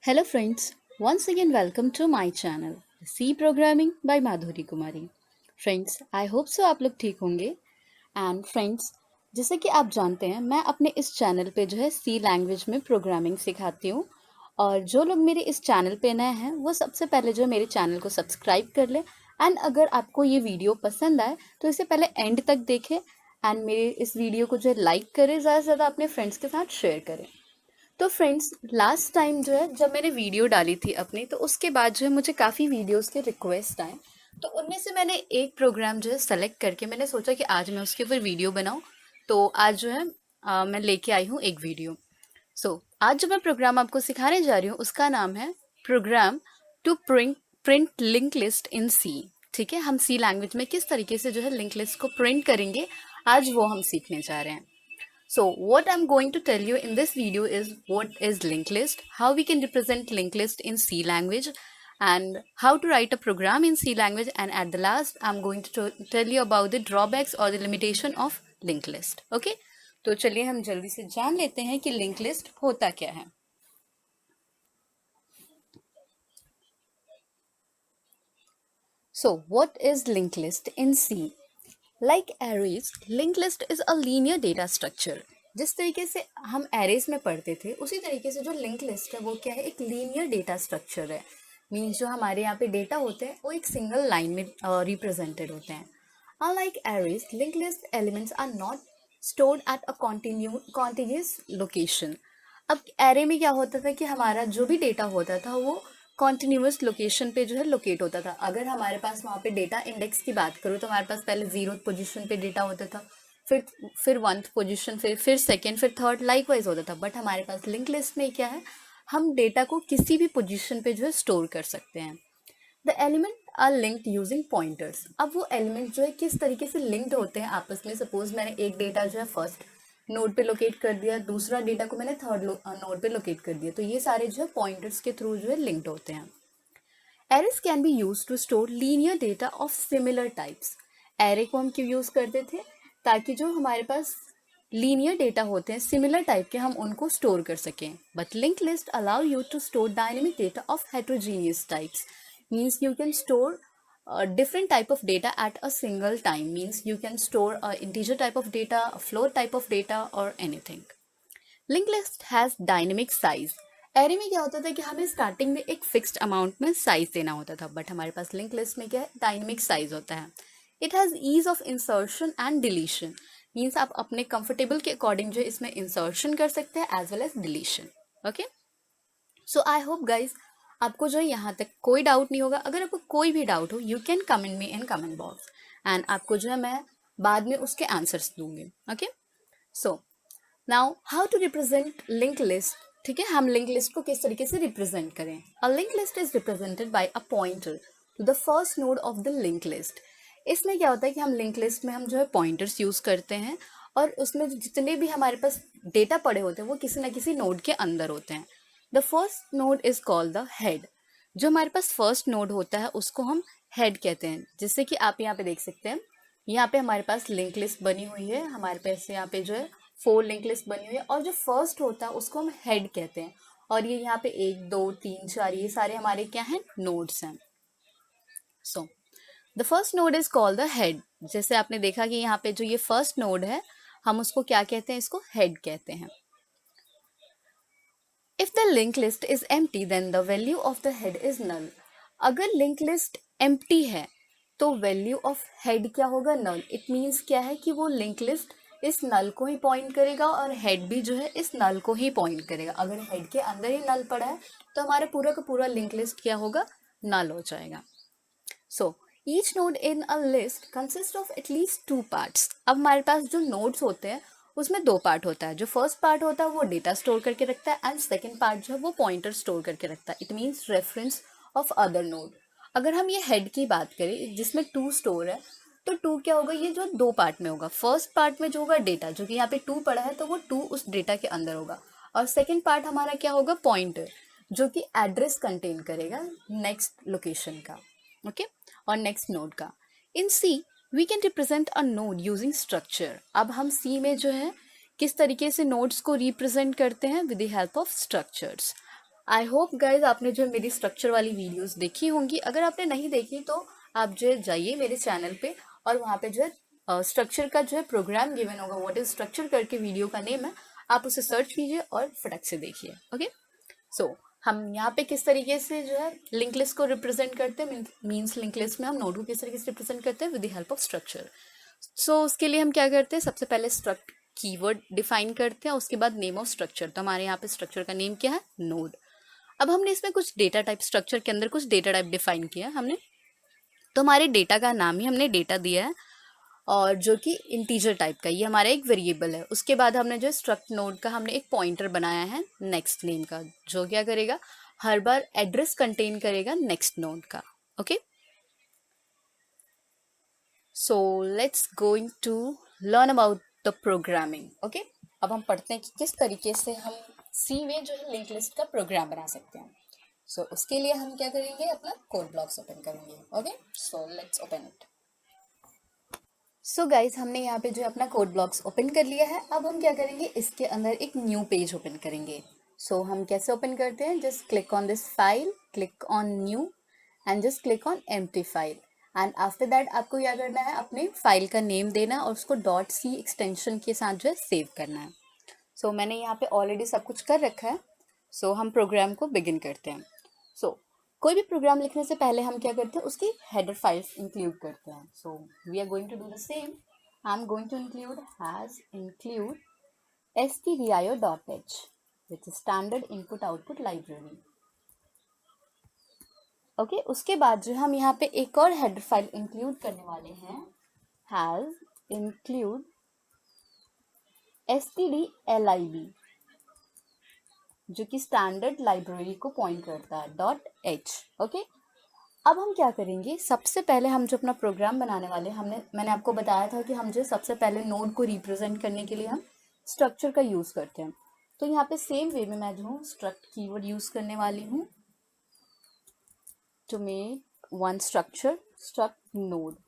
Hello friends, once again welcome to my channel C Programming by Madhuri Kumari. Friends I hope सो आप लोग ठीक होंगे। And friends, जैसे कि आप जानते हैं मैं अपने इस चैनल पे जो है सी लैंग्वेज में प्रोग्रामिंग सिखाती हूँ। और जो लोग मेरे इस चैनल पे नए हैं वो सबसे पहले जो है मेरे चैनल को सब्सक्राइब कर ले। एंड अगर आपको ये वीडियो पसंद आए तो इसे पहले एंड तक देखें एंड मेरे इस वीडियो को जो है लाइक करें, ज़्यादा से ज़्यादा अपने फ्रेंड्स के साथ शेयर करें। तो फ्रेंड्स, लास्ट टाइम जो है जब मैंने वीडियो डाली थी अपनी, तो उसके बाद जो है मुझे काफ़ी वीडियोस के रिक्वेस्ट आए। तो उनमें से मैंने एक प्रोग्राम जो है सेलेक्ट करके मैंने सोचा कि आज मैं उसके ऊपर वीडियो बनाऊं। तो आज जो है मैं लेके आई हूँ एक वीडियो। आज जो मैं प्रोग्राम आपको सिखाने जा रही हूँ उसका नाम है program to print print link list in C. ठीक है, हम सी लैंग्वेज में किस तरीके से जो है लिंक लिस्ट को प्रिंट करेंगे, आज वो हम सीखने जा रहे हैं। So what I'm going to tell you in this video is what is linked list, how we can represent linked list in C language, and how to write a program in C language, and at the last I'm going to tell you about the drawbacks or the limitation of linked list. Okay? तो चलिए हम जल्दी से जान लेते हैं कि link list होता क्या है। So what is linked list in C? Like arrays, linked list is a linear data structure. जिस तरीके से हम एरेज में पढ़ते थे उसी तरीके से जो लिंक लिस्ट है वो क्या है, एक लीनियर डेटा स्ट्रक्चर है। मीन्स जो हमारे यहाँ पे डेटा होते हैं वो एक सिंगल लाइन में रिप्रेजेंटेड होते हैं। Unlike arrays, linked list elements are not stored at a continuous location. अब एरे में क्या होता था कि हमारा जो भी डेटा होता था वो कॉन्टिन्यूस लोकेशन पे जो है लोकेट होता था। अगर हमारे पास वहाँ पे डेटा इंडेक्स की बात करूँ तो हमारे पास पहले 0th पोजीशन पे डेटा होता था, फिर 1th पोजीशन, फिर सेकेंड, फिर थर्ड, लाइकवाइज होता था। बट हमारे पास लिंक लिस्ट में क्या है, हम डेटा को किसी भी पोजीशन पे जो है स्टोर कर सकते हैं। The element are linked using pointers. अब वो एलिमेंट जो है किस तरीके से लिंक्ड होते हैं आपस में। सपोज मैंने एक डेटा जो है फर्स्ट नोड पे लोकेट कर दिया, दूसरा डेटा को मैंने थर्ड नोड पे लोकेट कर दिया, तो ये सारे जो है पॉइंटर्स के थ्रू जो है लिंक्ड होते हैं। Arrays can be use to store linear data of similar types. Array को हम क्यों यूज करते थे, ताकि जो हमारे पास लीनियर डेटा होते हैं सिमिलर टाइप के, हम उनको स्टोर कर सकें। But link list allow you to store dynamic data of heterogeneous types. means you can store a different type of data at a single time. Means you can store a integer type of data, a float type of data, or anything. Linked list has dynamic size. Array में क्या होता था कि हमें starting में एक fixed amount में size देना होता था, बट हमारे पास लिंक लिस्ट में क्या है, डायनेमिक साइज होता है। It has ease of insertion and deletion. Means आप अपने कंफर्टेबल के अकॉर्डिंग जो इसमें इंसर्शन कर सकते हैं as well as deletion. Okay, so I hope guys आपको जो है यहाँ तक कोई डाउट नहीं होगा। अगर आपको कोई भी डाउट हो you can comment me in comment box and आपको जो है मैं बाद में उसके आंसर्स दूंगी। Okay, so now how to represent link list. ठीक है, हम लिंक लिस्ट को किस तरीके से रिप्रेजेंट करें। A link list is represented by a pointer to the first node of the link list. इसमें क्या होता है कि हम लिंक लिस्ट में हम जो है पॉइंटर्स यूज करते हैं और उसमें जितने भी हमारे पास डेटा पड़े होते हैं वो किसी ना किसी नोड के अंदर होते हैं। The first node is called the head. जो हमारे पास फर्स्ट नोड होता है उसको हम हेड कहते हैं। जैसे कि आप यहाँ पे देख सकते हैं, यहाँ पे हमारे पास लिंक लिस्ट बनी हुई है, हमारे पास यहाँ पे जो है 4 लिंक लिस्ट बनी हुई है और जो फर्स्ट होता है उसको हम हेड कहते हैं। और ये यहाँ पे 1 2 3 4 ये सारे हमारे क्या हैं, नोड्स हैं। So the first node is called the head. जैसे आपने देखा कि यहाँ पे जो ये फर्स्ट नोड है हम उसको क्या कहते हैं, इसको हेड कहते हैं। If the linked list is empty, then the value of the head is null. अगर लिंक लिस्ट empty है तो वैल्यू ऑफ हेड क्या होगा, नल। इट मीन्स क्या है कि वो लिंक लिस्ट इस नल को ही पॉइंट करेगा और हेड भी जो है इस नल को ही पॉइंट करेगा। अगर हेड के अंदर ही नल पड़ा है तो हमारा पूरा का पूरा लिंक लिस्ट क्या होगा, नल हो जाएगा। So each node in a list consist of at least 2 parts. अब हमारे पास जो नोड्स होते हैं उसमें 2 पार्ट होता है। जो फर्स्ट पार्ट होता है वो डेटा स्टोर करके रखता है एंड सेकेंड पार्ट जो है वो पॉइंटर स्टोर करके रखता है। It means reference of other node. अगर हम ये हेड की बात करें जिसमें 2 स्टोर है तो 2 क्या होगा, ये जो 2 पार्ट में होगा। फर्स्ट पार्ट में जो होगा डेटा, जो कि यहाँ पे 2 पड़ा है तो वो 2 उस डेटा के अंदर होगा। और सेकेंड पार्ट हमारा क्या होगा, पॉइंटर, जो कि एड्रेस कंटेन करेगा नेक्स्ट लोकेशन का। ओके, और नेक्स्ट नोड का। In C we can represent a node using structure. अब हम सी में जो है किस तरीके से नोड्स को रिप्रेजेंट करते हैं, with the help of structures. I hope guys आपने जो है मेरी स्ट्रक्चर वाली वीडियोस देखी होंगी। अगर आपने नहीं देखी तो आप जो है जाइए मेरे चैनल पे और वहाँ पे जो है स्ट्रक्चर का जो है प्रोग्राम गिवन होगा, व्हाट इज स्ट्रक्चर करके वीडियो का नेम है, आप उसे सर्च कीजिए और फटक से देखिए। ओके, सो हम यहाँ पे किस तरीके से जो है लिंक लिस्ट को रिप्रेजेंट करते हैं, मीन्स लिंक लिस्ट में हम नोड को किस तरीके से रिप्रेजेंट करते हैं with the help of structure. So उसके लिए हम क्या करते हैं, सबसे पहले स्ट्रक्ट कीवर्ड डिफाइन करते हैं, उसके बाद नेम ऑफ स्ट्रक्चर। तो हमारे यहाँ पे स्ट्रक्चर का नेम क्या है, नोड। अब हमने इसमें कुछ डेटा टाइप, स्ट्रक्चर के अंदर कुछ डेटा टाइप डिफाइन किया हमने, तो हमारे डेटा का नाम ही हमने डेटा दिया है और जो कि इंटीजर टाइप का, ये हमारा एक वेरिएबल है। उसके बाद हमने जो स्ट्रक्ट नोड का हमने एक पॉइंटर बनाया है नेक्स्ट नेम का, जो क्या करेगा, हर बार एड्रेस कंटेन करेगा नेक्स्ट नोड का। Okay, so let's going to learn about the programming. Okay, अब हम पढ़ते हैं कि किस तरीके से हम सी में जो है लिंक लिस्ट का प्रोग्राम बना सकते हैं। सो उसके लिए हम क्या करेंगे, अपना कोड ब्लॉक्स ओपन करेंगे। Okay, so let's open it. So guys हमने यहाँ पे जो है अपना कोड ब्लॉक्स ओपन कर लिया है। अब हम क्या करेंगे, इसके अंदर एक न्यू पेज ओपन करेंगे। सो हम कैसे ओपन करते हैं, just click on this file, click on new and just click on empty file and after that आपको क्या करना है, अपने फाइल का नेम देना और उसको डॉट सी एक्सटेंशन के साथ जो है सेव करना है। सो मैंने यहाँ पे ऑलरेडी सब कुछ कर रखा है। सो हम प्रोग्राम को बिगिन करते हैं। सो कोई भी प्रोग्राम लिखने से पहले हम क्या करते हैं, उसकी हेडर फाइल्स इंक्लूड करते हैं। So we are going to do the same. I am going to include hash include stdio.h which is standard input output library। Okay, उसके बाद जो हम यहाँ पे एक और हेडर फाइल इंक्लूड करने वाले हैं, हैज इंक्लूड stdlib, जो कि स्टैंडर्ड लाइब्रेरी को पॉइंट करता है, .h। ओके, अब हम क्या करेंगे, सबसे पहले हम जो अपना प्रोग्राम बनाने वाले हैं, मैंने आपको बताया था कि हम जो सबसे पहले नोड को रिप्रेजेंट करने के लिए हम स्ट्रक्चर का यूज़ करते हैं। तो यहाँ पे सेम वे में मैं जो हूँ स्ट्रक्ट कीवर्ड यूज़ करने वाली हूँ to make one structure, struct node,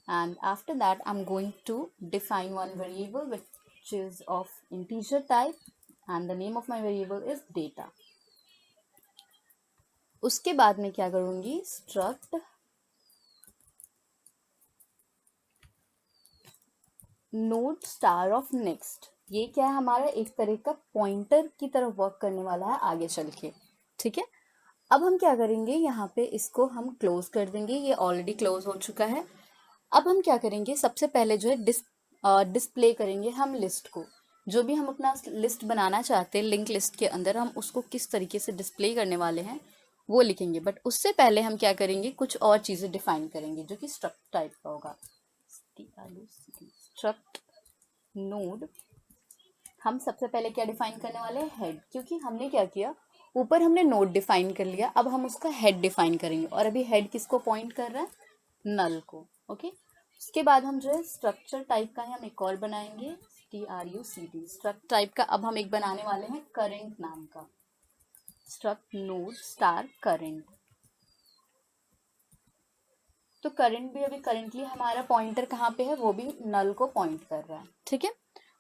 and after that I'm going to define one variable which is of integer type and the name of my variable is data। उसके बाद मैं क्या करूँगी, struct node star of next। ये क्या है, हमारा एक तरह का पॉइंटर की तरफ वर्क करने वाला है आगे चल के। ठीक है, अब हम क्या करेंगे, यहाँ पे इसको हम क्लोज कर देंगे, ये ऑलरेडी क्लोज हो चुका है। अब हम क्या करेंगे, सबसे पहले जो है डिस्प्ले करेंगे हम लिस्ट को। जो भी हम अपना लिस्ट बनाना चाहते हैं लिंक लिस्ट के अंदर, हम उसको किस तरीके से डिस्प्ले करने वाले हैं वो लिखेंगे। बट उससे पहले हम क्या करेंगे, कुछ और चीज़ें डिफाइन करेंगे जो कि स्ट्रक्ट टाइप का होगा। स्ट्रक्ट नोड, हम सबसे पहले क्या डिफाइन करने वाले हैं, हेड, क्योंकि हमने क्या किया, ऊपर हमने नोड डिफाइन कर लिया, अब हम उसका हेड डिफाइन करेंगे। और अभी हेड किसको पॉइंट कर रहा है, नल को। ओके, उसके बाद हम जो है स्ट्रक्चर टाइप का है हम एक और बनाएंगे, TRUCT स्ट्रक्ट टाइप का। अब हम एक बनाने वाले हैं करेंट नाम का, स्ट्रक्ट नोड स्टार करेंट। तो करंट भी अभी करेंटली हमारा पॉइंटर कहाँ पे है, वो भी नल को पॉइंट कर रहा है। ठीक है,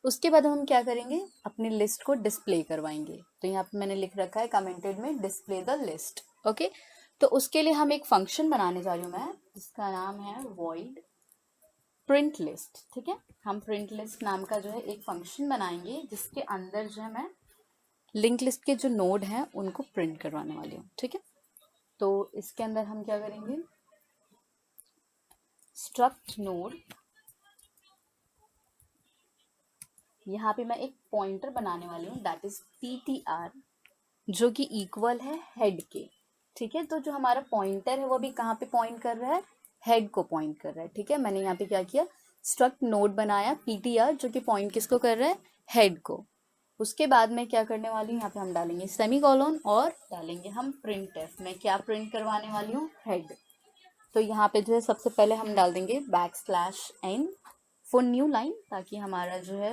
उसके बाद हम क्या करेंगे, अपनी लिस्ट को डिस्प्ले करवाएंगे। तो यहाँ पे मैंने लिख रखा है कमेंटेड में, डिस्प्ले द लिस्ट। ओके, तो उसके लिए हम एक फंक्शन बनाने जा रही हूँ मैं, जिसका नाम है void प्रिंट लिस्ट। ठीक है, हम प्रिंट लिस्ट नाम का जो है एक फंक्शन बनाएंगे जिसके अंदर जो है मैं लिंक लिस्ट के जो नोड हैं उनको प्रिंट करवाने वाली हूँ। ठीक है, तो इसके अंदर हम क्या करेंगे, स्ट्रक्ट नोड, यहाँ पे मैं एक पॉइंटर बनाने वाली हूँ दैट इज PTR, जो कि इक्वल है हेड के। ठीक है, तो जो हमारा पॉइंटर है वो भी कहाँ पे पॉइंट कर रहा है, हेड को पॉइंट कर रहा है। ठीक है, मैंने यहाँ पे क्या किया, स्ट्रक्ट नोड बनाया PTR, जो कि पॉइंट किसको कर रहा है, हेड को। उसके बाद में क्या करने वाली हूँ, यहाँ पे हम डालेंगे सेमीकोलन और डालेंगे हम printf। मैं क्या प्रिंट करवाने वाली हूँ, हेड। तो यहाँ पे जो है सबसे पहले हम डाल देंगे \n फॉर न्यू लाइन, ताकि हमारा जो है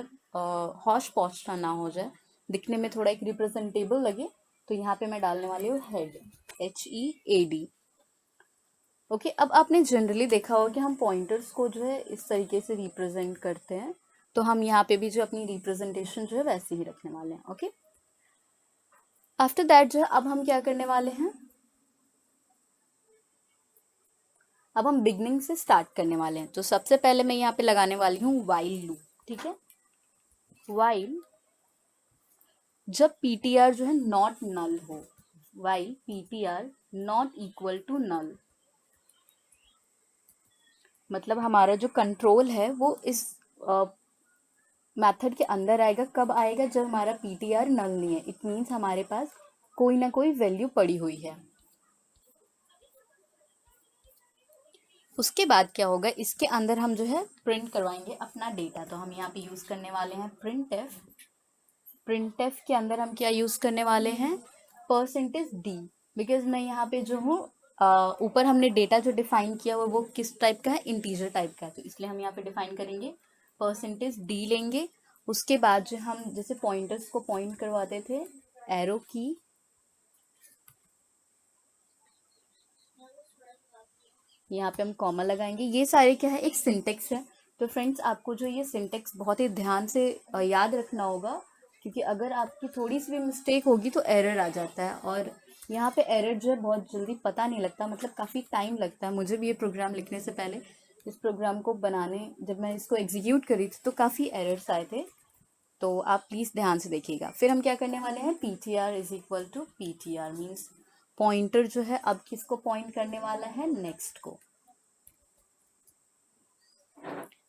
हॉश पॉश ना हो जाए, दिखने में थोड़ा एक रिप्रेजेंटेबल लगे। तो यहाँ पे मैं डालने वाली हूँ हेड, HEAD। ओके, अब आपने जनरली देखा होगा कि हम पॉइंटर्स को जो है इस तरीके से रिप्रेजेंट करते हैं, तो हम यहाँ पे भी जो अपनी रिप्रेजेंटेशन जो है वैसे ही रखने वाले हैं। ओके, आफ्टर दैट जो है अब हम क्या करने वाले हैं, अब हम बिगनिंग से स्टार्ट करने वाले हैं। तो सबसे पहले मैं यहाँ पे लगाने वाली हूँ वाइल लूप, ठीक है। वाइल जब पीटीआर जो है नॉट नल हो, while PTR not equal to null, मतलब हमारा जो कंट्रोल है वो इस मेथड के अंदर आएगा। कब आएगा? जब हमारा पीटीआर नल नहीं है। इट मीन्स हमारे पास कोई ना कोई वैल्यू पड़ी हुई है। उसके बाद क्या होगा, इसके अंदर हम जो है प्रिंट करवाएंगे अपना डेटा। तो हम यहाँ पे यूज करने वाले हैं प्रिंट एफ। प्रिंट एफ के अंदर हम क्या यूज करने वाले हैं, परसेंटेज डी। बिकॉज मैं यहाँ पे जो हूँ ऊपर हमने डेटा जो डिफाइन किया हुआ वो किस टाइप का है, इंटीजर टाइप का है, तो इसलिए हम यहाँ पे डिफाइन करेंगे परसेंटेज डी लेंगे। उसके बाद जो हम जैसे पॉइंटर्स को पॉइंट करवाते थे, एरो की, यहाँ पे हम कॉमा लगाएंगे। ये सारे क्या है, एक सिंटेक्स है। तो फ्रेंड्स आपको जो ये सिंटेक्स बहुत ही ध्यान से याद रखना होगा, क्योंकि अगर आपकी थोड़ी सी भी मिस्टेक होगी तो एरर आ जाता है। और यहाँ पे एरर जो है बहुत जल्दी पता नहीं लगता, मतलब काफ़ी टाइम लगता है। मुझे भी ये प्रोग्राम लिखने से पहले, इस प्रोग्राम को बनाने, जब मैं इसको एग्जीक्यूट करी थी तो काफ़ी एरर्स आए थे। तो आप प्लीज़ ध्यान से देखिएगा। फिर हम क्या करने वाले हैं, P T R is equal to P T R means pointer जो है अब किसको पॉइंट करने वाला है, नेक्स्ट को।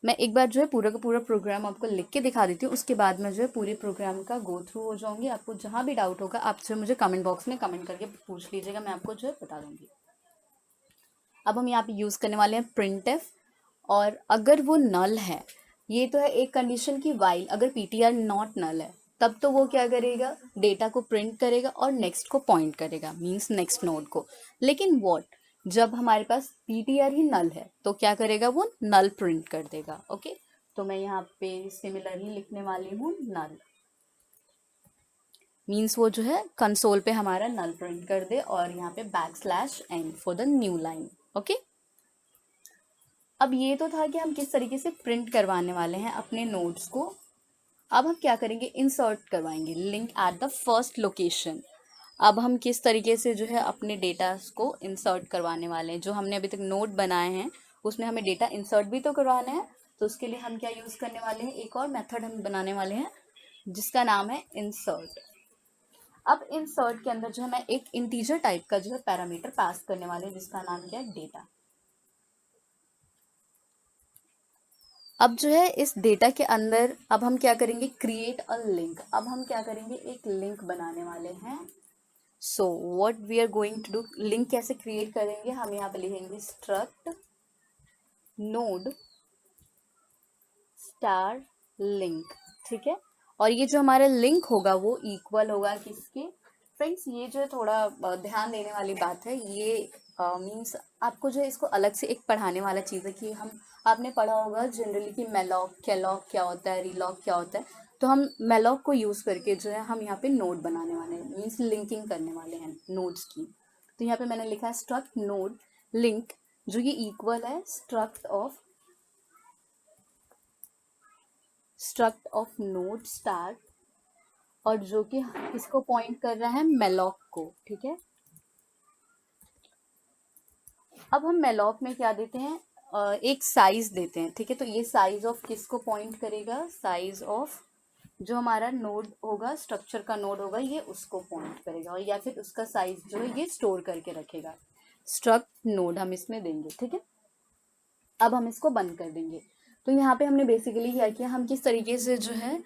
मैं एक बार जो है पूरा का पूरा प्रोग्राम आपको लिख के दिखा देती हूँ, उसके बाद मैं जो है पूरे प्रोग्राम का गो थ्रू हो जाऊंगी। आपको जहाँ भी डाउट होगा आप जो मुझे कमेंट बॉक्स में कमेंट करके पूछ लीजिएगा, मैं आपको जो है बता दूंगी। अब हम यहाँ पे यूज़ करने वाले हैं प्रिंट एफ। और अगर वो नल है, ये तो है एक कंडीशन की वाइल अगर पीटीआर नॉट नल है, तब तो वो क्या करेगा, डेटा को प्रिंट करेगा और नेक्स्ट को पॉइंट करेगा, मीन्स नेक्स्ट नोड को। लेकिन व्हाट, जब हमारे पास पीटीआर ही नल है तो क्या करेगा, वो नल प्रिंट कर देगा। ओके, तो मैं यहाँ पे सिमिलरली लिखने वाली हूँ नल, मीन्स वो जो है कंसोल पे हमारा नल प्रिंट कर दे, और यहाँ पे \n for the new line. Okay, अब ये तो था कि हम किस तरीके से प्रिंट करवाने वाले हैं अपने नोट्स को। अब हम क्या करेंगे, इंसर्ट करवाएंगे link at the first location. अब हम किस तरीके से जो है अपने डेटा को इंसर्ट करवाने वाले हैं। जो हमने अभी तक नोट बनाए हैं उसमें हमें डेटा इंसर्ट भी तो करवाना है। तो उसके लिए हम क्या यूज़ करने वाले हैं, एक और मेथड हम बनाने वाले हैं जिसका नाम है इंसर्ट। अब इंसर्ट के अंदर जो है मैं एक इंटीजर टाइप का जो है पैरामीटर पास करने वाले हैं जिसका नाम क्या है, डेटा। अब जो है इस डेटा के अंदर अब हम क्या करेंगे, क्रिएट अ लिंक। अब हम क्या करेंगे, एक लिंक बनाने वाले हैं। So what we are going to do, link कैसे क्रिएट करेंगे, हम यहाँ पे लिखेंगे स्ट्रक्ट नोड स्टार लिंक, ठीक है। और ये जो हमारा लिंक होगा वो इक्वल होगा किसके, फ्रेंड्स ये जो है थोड़ा ध्यान देने वाली बात है। ये मीन्स आपको जो है इसको अलग से एक पढ़ाने वाला चीज़ है कि हम, आपने पढ़ा होगा जनरली कि मेलॉक कैलॉक क्या होता है, रीलॉक क्या होता है। तो हम मेलॉक को यूज़ करके जो है हम यहाँ पे नोड बनाने वाले हैं, मीन्स लिंकिंग करने वाले हैं नोड्स की। तो यहाँ पे मैंने लिखा है स्ट्रक्ट नोड लिंक, जो ये इक्वल है स्ट्रक्ट ऑफ नोड स्टार, और जो कि इसको पॉइंट कर रहा है मेलॉक को, ठीक है। अब हम मेलॉक में क्या देते हैं, एक साइज देते हैं, ठीक है। तो ये साइज ऑफ किसको पॉइंट करेगा, साइज ऑफ जो हमारा नोड होगा, स्ट्रक्चर का नोड होगा, ये उसको पॉइंट करेगा, और या फिर उसका साइज जो है ये स्टोर करके रखेगा। स्ट्रक्ट नोड हम इसमें देंगे, ठीक है। अब हम इसको बंद कर देंगे। तो यहाँ पे हमने बेसिकली क्या किया, हम किस तरीके से जो है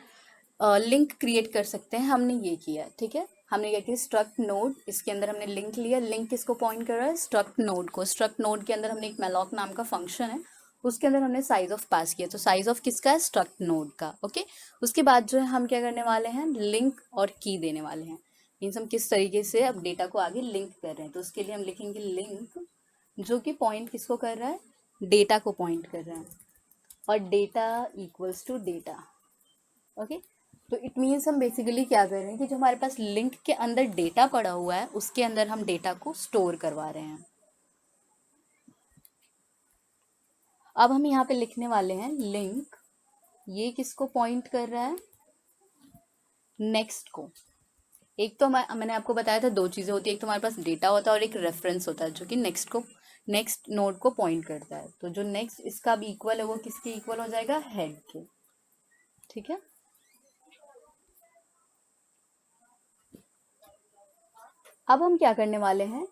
लिंक क्रिएट कर सकते हैं, हमने ये किया, ठीक है। हमने क्या किया, स्ट्रक्ट नोड, इसके अंदर हमने लिंक लिया। लिंक किसको पॉइंट कर रहा है, स्ट्रक्ट नोड को। स्ट्रक्ट नोड के अंदर हमने एक मेलॉक नाम का फंक्शन है, उसके अंदर हमने साइज ऑफ पास किया। तो साइज ऑफ किसका है, स्ट्रक्ट नोड का। ओके, उसके बाद जो है हम क्या करने वाले हैं, लिंक और की देने वाले हैं। मीन्स हम किस तरीके से अब डेटा को आगे लिंक कर रहे हैं। तो उसके लिए हम लिखेंगे लिंक, जो कि पॉइंट किसको कर रहा है, डेटा को पॉइंट कर रहा है, और data equals to data. Okay, तो इट मीन्स हम बेसिकली क्या कर रहे हैं कि जो हमारे पास लिंक के अंदर डेटा पड़ा हुआ है उसके अंदर हम डेटा को स्टोर करवा रहे हैं। अब हम यहाँ पे लिखने वाले हैं लिंक, ये किसको पॉइंट कर रहा है, नेक्स्ट को। एक तो मैंने आपको बताया था दो चीज़ें होती है, एक तो हमारे पास डेटा होता है और एक रेफरेंस होता है जो कि नेक्स्ट नोड को पॉइंट करता है। तो जो नेक्स्ट इसका भी इक्वल है वो किसके इक्वल हो जाएगा, हेड के। ठीक है, अब हम क्या करने वाले हैं,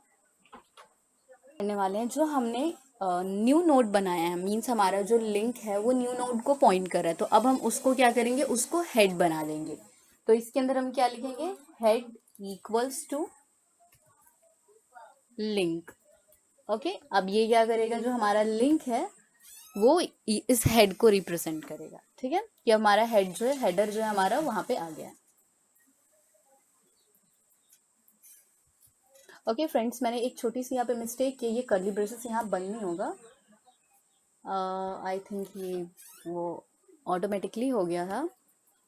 जो हमने न्यू नोड बनाया है, मीन्स हमारा जो लिंक है वो न्यू नोड को पॉइंट कर रहा है, तो अब हम उसको क्या करेंगे, उसको हेड बना देंगे। तो इसके अंदर हम क्या लिखेंगे, head equals to link. Okay, अब ये क्या करेगा, जो हमारा लिंक है वो इस हेड को रिप्रेजेंट करेगा। ठीक है, कि हमारा हेड जो है, हेडर जो है हमारा वहां पे आ गया। ओके फ्रेंड्स, मैंने एक छोटी सी यहाँ पे मिस्टेक की, ये कर्ली ब्रेसेस यहाँ बंद नहीं होगा, आई थिंक ये वो ऑटोमेटिकली हो गया था।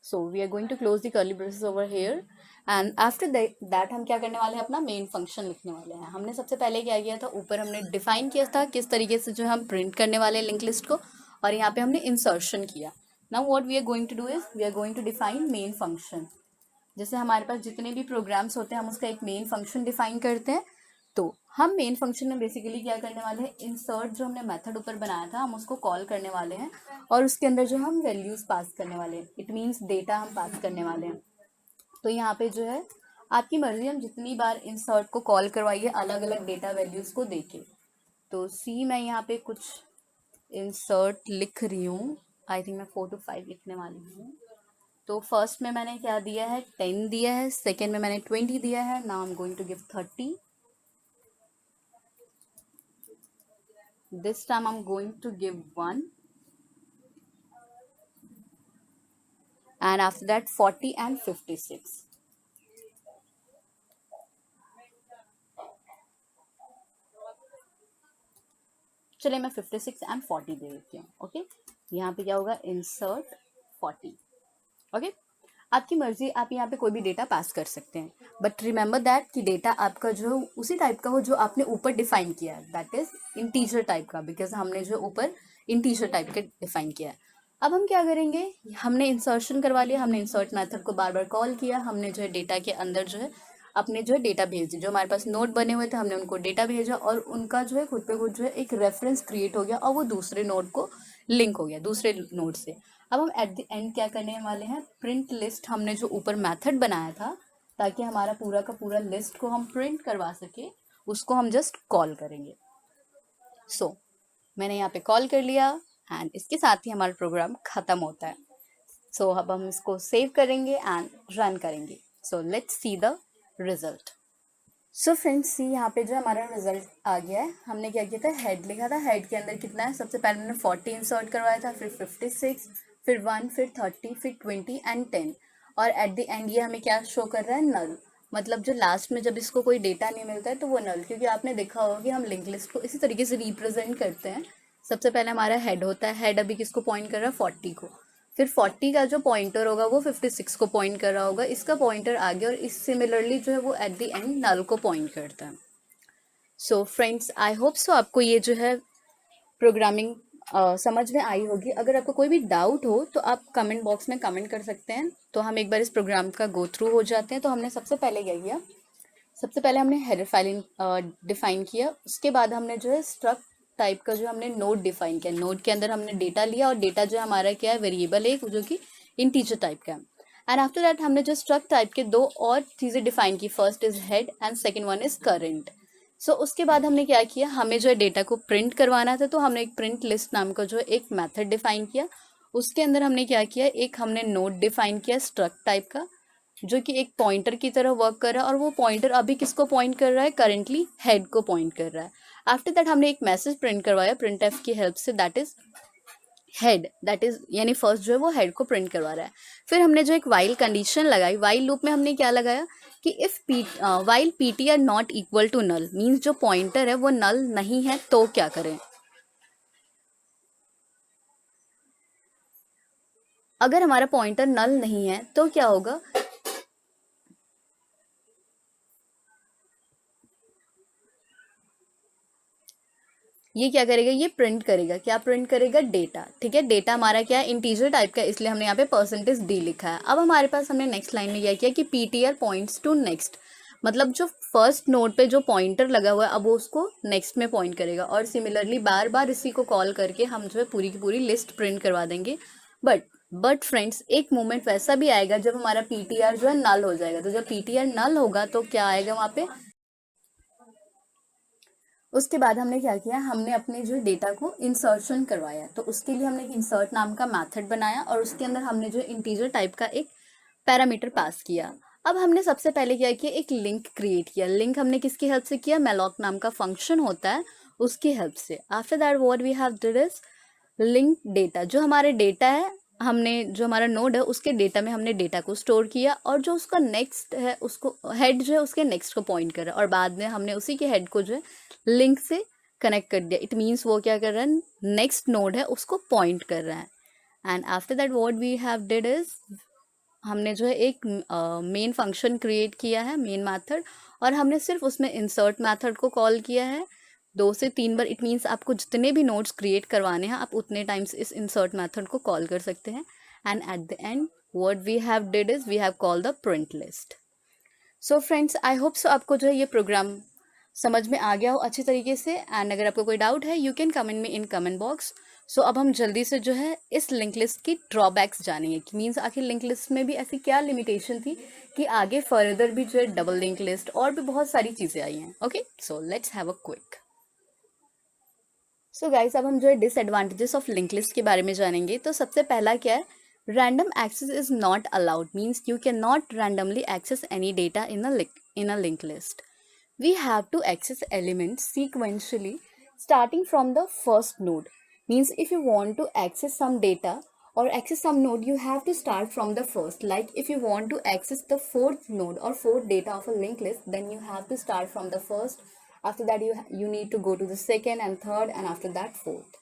So we are going to close the curly braces over here, and after that हम क्या करने वाले हैं, अपना मेन फंक्शन लिखने वाले हैं। हमने सबसे पहले क्या किया था, ऊपर हमने डिफाइन किया था किस तरीके से जो हम प्रिंट करने वाले हैं लिंक लिस्ट को, और यहाँ पे हमने इंसर्शन किया। Now what we are going to do is we are going to define main function. जैसे हमारे पास जितने भी प्रोग्राम्स होते हैं हम उसका एक मेन फंक्शन डिफाइन करते हैं। तो हम मेन फंक्शन में बेसिकली क्या करने वाले हैं, इंसर्ट जो हमने मेथड ऊपर बनाया था हम उसको कॉल करने वाले हैं, और उसके अंदर जो हम वैल्यूज पास करने वाले हैं, इट मीन्स डेटा हम पास करने वाले हैं। तो यहाँ पे जो है आपकी मर्जी, हम जितनी बार इंसर्ट को कॉल करवाइए अलग अलग डेटा वैल्यूज को देके। तो सी मैं यहाँ पे कुछ इंसर्ट लिख रही हूँ, आई थिंक मैं 4 to 5 लिखने वाली हूँ। तो फर्स्ट में मैंने क्या दिया है, 10 दिया है, सेकेंड में मैंने 20 दिया है, now I am going to give 30, this time I'm going to give 1, and after that 40 and 56. चलिए मैं 56 एंड 40 दे देती हूँ। ओके, यहाँ पे क्या होगा, इंसर्ट 40। ओके, आपकी मर्जी, आप यहाँ पे कोई भी डेटा पास कर सकते हैं, बट रिमेंबर दैट कि डेटा आपका जो उसी टाइप का हो जो आपने ऊपर डिफाइन किया है, दैट इज इंटीजर टाइप का, बिकॉज हमने जो ऊपर इंटीजर टाइप के डिफाइन किया है। अब हम क्या करेंगे, हमने इंसर्शन करवा लिया, हमने इंसर्ट मेथड को बार बार कॉल किया, हमने जो है डेटा के अंदर जो है अपने जो है डेटा भेज दी, जो हमारे पास नोट बने हुए थे हमने उनको डेटा भेजा, और उनका जो है खुद पे खुद जो है एक रेफरेंस क्रिएट हो गया, और वो दूसरे नोड को लिंक हो गया दूसरे नोड से। अब हम एट द एंड क्या करने वाले हैं, प्रिंट लिस्ट, हमने जो ऊपर मेथड बनाया था ताकि हमारा पूरा का पूरा लिस्ट को हम प्रिंट करवा सके, उसको हम जस्ट कॉल करेंगे। सो मैंने यहाँ पे कॉल कर लिया, एंड इसके साथ ही हमारा प्रोग्राम खत्म होता है। सो अब हम इसको सेव करेंगे एंड रन करेंगे। So let's see the result. So friends, see यहाँ पे जो हमारा रिजल्ट आ गया है, हमने क्या किया था, हेड लिखा था, हेड के अंदर कितना है, सबसे पहले मैंने 40 इंसर्ट करवाया था, फिर 56, फिर 1, फिर 30, फिर 20 एंड 10, और एट द एंड ये हमें क्या शो कर रहा है, नल। मतलब जो लास्ट में जब इसको कोई डेटा नहीं मिलता है तो वो नल, क्योंकि आपने देखा होगा कि हम लिंक लिस्ट को इसी तरीके से रिप्रेजेंट करते हैं। सबसे पहले हमारा हेड होता है, हेड अभी किसको पॉइंट कर रहा है, 40 को, फिर 40 का जो पॉइंटर होगा वो 56 को पॉइंट कर रहा होगा, इसका पॉइंटर आगे, और इस सिमिलरली जो है वो एट द एंड नल को पॉइंट करता है। सो फ्रेंड्स, आई होप सो आपको ये जो है प्रोग्रामिंग समझ में आई होगी। अगर आपको कोई भी डाउट हो तो आप कमेंट बॉक्स में कमेंट कर सकते हैं, तो हम एक बार इस प्रोग्राम का गो थ्रू हो जाते हैं। तो हमने सबसे पहले क्या किया, सबसे पहले हमने हेडर फाइल डिफाइन किया, उसके बाद हमने जो है स्ट्रक्ट टाइप का जो हमने नोड डिफाइन किया, नोड के अंदर हमने डेटा लिया, और डेटा जो हमारा क्या है, वेरिएबल है जो कि इंटीजर टाइप का है। एंड आफ्टर दैट हमने जो स्ट्रक्ट टाइप के दो और चीज़ें डिफाइन की, first is head and second one is current. So उसके बाद हमने क्या किया, हमें जो है डेटा को प्रिंट करवाना था, तो हमने एक प्रिंट लिस्ट नाम का जो है एक मेथड डिफाइन किया। उसके अंदर हमने क्या किया, एक हमने नोड डिफाइन किया स्ट्रक्ट टाइप का, जो कि एक पॉइंटर की तरह वर्क कर रहा है, और वो पॉइंटर अभी किसको पॉइंट कर रहा है, करेंटली हेड को पॉइंट कर रहा है। आफ्टर दैट हमने एक मैसेज प्रिंट करवाया प्रिंट एफ की हेल्प से, that is head, that is यानी फर्स्ट जो है वो हेड को प्रिंट करवा रहा है। फिर हमने जो एक वाइल कंडीशन लगाई, वाइल लूप में हमने क्या लगाया कि if while PT R not equal to null, means जो पॉइंटर है वो नल नहीं है तो क्या करें, अगर हमारा पॉइंटर नल नहीं है तो क्या होगा, ये क्या करेगा, ये प्रिंट करेगा, क्या प्रिंट करेगा, डेटा। ठीक है, डेटा हमारा क्या है, इंटीजर टाइप का, इसलिए हमने यहाँ पे %d लिखा है। अब हमारे पास हमने नेक्स्ट लाइन में क्या किया कि ptr पॉइंट्स टू नेक्स्ट, मतलब जो फर्स्ट नोड पे जो पॉइंटर लगा हुआ है अब वो उसको नेक्स्ट में पॉइंट करेगा। और सिमिलरली बार बार इसी को कॉल करके हम जो है पूरी की पूरी लिस्ट प्रिंट करवा देंगे। बट फ्रेंड्स, एक मोमेंट वैसा भी आएगा जब हमारा ptr जो है नल हो जाएगा। तो जब ptr नल होगा तो क्या आएगा वहाँ पे, उसके बाद हमने क्या किया, हमने अपने जो डेटा को इंसर्शन करवाया। तो उसके लिए हमने एक इंसर्ट नाम का मेथड बनाया और उसके अंदर हमने जो इंटीजर टाइप का एक पैरामीटर पास किया। अब हमने सबसे पहले क्या किया, एक लिंक क्रिएट किया। लिंक हमने किसकी हेल्प से किया, malloc नाम का फंक्शन होता है उसकी हेल्प से। After that what we have did is link data, जो हमारे डेटा है, हमने जो हमारा नोड है उसके डेटा में हमने डेटा को स्टोर किया और जो उसका नेक्स्ट है उसको हेड जो है उसके नेक्स्ट को पॉइंट कर रहा है और बाद में हमने उसी के हेड को जो है लिंक से कनेक्ट कर दिया। इट मीन्स वो क्या कर रहा है, नेक्स्ट नोड है उसको पॉइंट कर रहा है। And after that what we have did is हमने जो है एक मेन फंक्शन क्रिएट किया है, मेन मेथड, और हमने सिर्फ उसमें इंसर्ट मेथड को कॉल किया है 2 से 3 बार। इट मीन्स आपको जितने भी नोट्स क्रिएट करवाने हैं आप उतने टाइम्स इस इंसर्ट मेथड को कॉल कर सकते हैं। And at the end what we have did is we have called the print list. So friends, I hope so आपको जो है ये प्रोग्राम समझ में आ गया हो अच्छी तरीके से। एंड अगर आपको कोई डाउट है you can comment me in comment box. So अब हम जल्दी से जो है इस लिंक लिस्ट की ड्रॉबैक्स जानेंगे कि मीन्स आखिर लिंक लिस्ट में भी ऐसी क्या लिमिटेशन थी कि आगे फर्दर भी जो है डबल लिंक लिस्ट और भी बहुत सारी चीज़ें आई हैं। Okay, so let's have a quick. So guys, अब हम जो है डिसएडवांटेजेस ऑफ लिंक लिस्ट के बारे में जानेंगे। तो सबसे पहला क्या है, random access is not allowed, means you can not randomly access any data in a linked list. We have to access elements sequentially starting from the first node. Means if you want to access some data or access some node, you have to start from the first. Like if you want to access the fourth node or fourth data of a linked list, then you have to start from the first. After that, you need to go to the second and third, and after that fourth.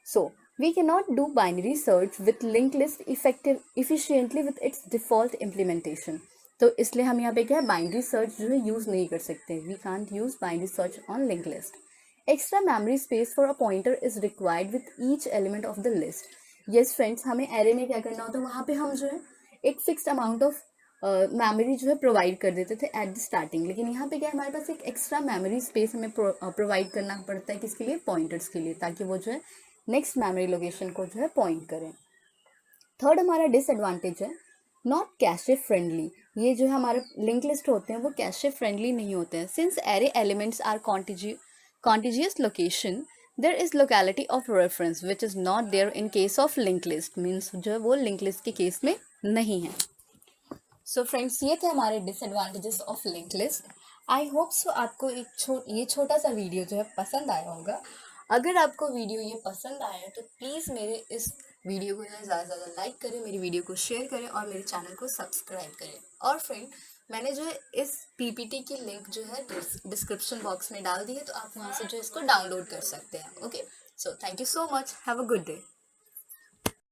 So we cannot do binary search with linked list efficiently with its default implementation. तो इसलिए हम यहाँ पे क्या है, binary search जो है use नहीं कर सकते। We can't use binary search on link list. Extra memory space for a pointer is required with each element of the list. Yes friends, हमें एरे में क्या करना होता है, वहाँ पे हम जो है एक फिक्स्ड अमाउंट ऑफ मेमोरी जो है प्रोवाइड कर देते थे एट द स्टार्टिंग। लेकिन यहाँ पे क्या है, हमारे पास एक एक्स्ट्रा मेमोरी स्पेस हमें प्रोवाइड करना पड़ता है किसके लिए, पॉइंटर्स के लिए, ताकि वो जो है नेक्स्ट मेमोरी लोकेशन को जो है पॉइंट करें। थर्ड हमारा डिसएडवांटेज है नॉट कैशे फ्रेंडली। ये जो हमारे लिंक लिस्ट होते हैं वो कैशे फ्रेंडली नहीं होते हैं। Since array elements are contiguous location, there is locality of reference which is not there in case of link list. Means जो है वो लिंक लिस्ट के केस में नहीं है। सो फ्रेंड्स, ये थे हमारे disadvantages of link list. I hope so आपको ये छोटा सा वीडियो जो है पसंद आया होगा। अगर आपको वीडियो ये पसंद आया है तो प्लीज़ मेरे इस वीडियो को ज़्यादा से ज़्यादा लाइक करें, मेरी वीडियो को शेयर करें और मेरे चैनल को सब्सक्राइब करें। और फ्रेंड, मैंने जो है इस पीपीटी की लिंक जो है डिस्क्रिप्शन बॉक्स में डाल दी है, तो आप वहाँ से जो है इसको डाउनलोड कर सकते हैं। Okay, so thank you so much, have a good day.